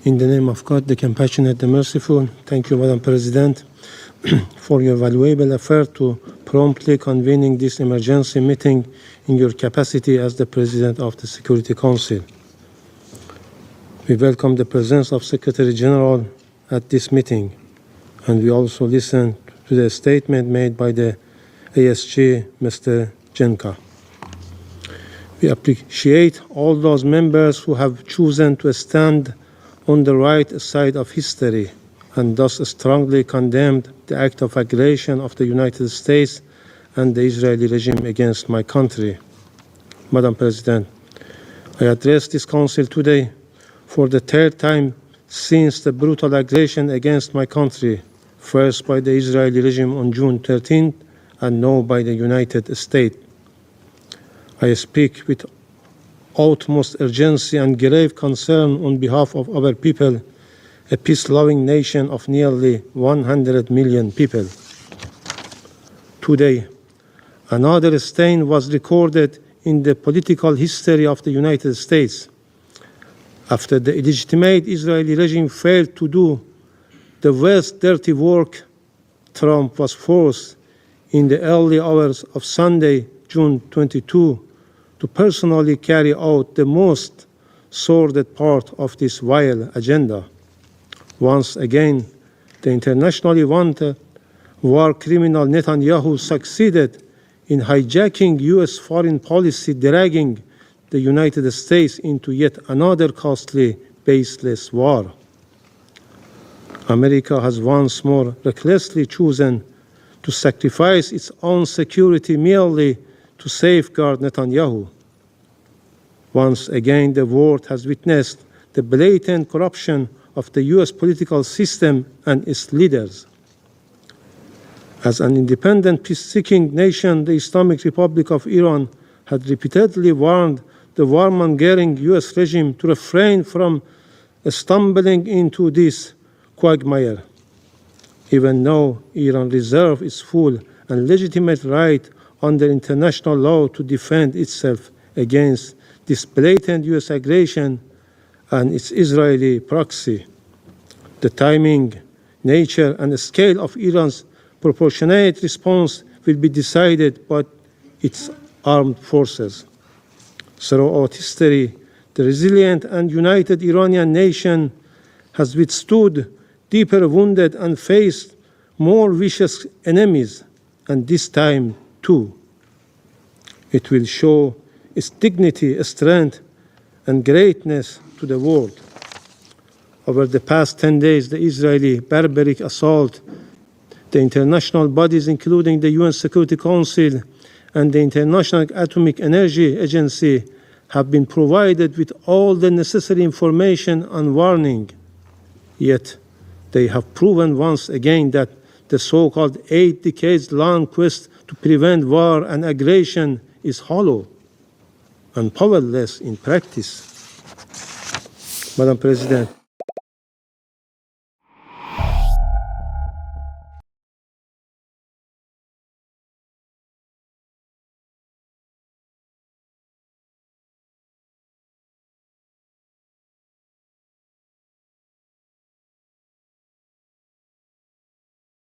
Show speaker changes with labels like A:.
A: In the name of God, the compassionate, the merciful, thank you, Madam President, for your valuable effort to promptly convening this emergency meeting in your capacity as the President of the Security Council. We welcome the presence of Secretary General at this meeting, and we also listen to the statement made by the ASG, Mr. Jenka. We appreciate all those members who have chosen to stand on the right side of history and thus strongly condemned the act of aggression of the United States and the Israeli regime against my country. Madam President, I address this Council today for the third time since the brutal aggression against my country, first by the Israeli regime on June 13th and now by the United States. I speak with utmost urgency and grave concern on behalf of our people, a peace-loving nation of nearly 100 million people. Today, another stain was recorded in the political history of the United States. After the illegitimate Israeli regime failed to do the worst dirty work, Trump was forced in the early hours of Sunday, June 22, to personally carry out the most sordid part of this vile agenda. Once again, the internationally wanted war criminal Netanyahu succeeded in hijacking U.S. foreign policy, dragging the United States into yet another costly, baseless war. America has once more recklessly chosen to sacrifice its own security merely to safeguard Netanyahu. Once again, the world has witnessed the blatant corruption of the U.S. political system and its leaders. As an independent, peace-seeking nation, the Islamic Republic of Iran had repeatedly warned the warmongering U.S. regime to refrain from stumbling into this quagmire. Even though Iran reserves its full and legitimate right under international law to defend itself against this blatant U.S. aggression and its Israeli proxy, the timing, nature, and scale of Iran's proportionate response will be decided by its armed forces. Throughout history, the resilient and united Iranian nation has withstood deeper wounded and faced more vicious enemies, and this time too. It will show its dignity, strength, and greatness to the world. Over the past 10 days, the Israeli barbaric assault, the international bodies, including the UN Security Council and the International Atomic Energy Agency, have been provided with all the necessary information and warning. Yet, they have proven once again that the so-called 8 decades-long quest to prevent war and aggression is hollow and powerless in practice. Madam President,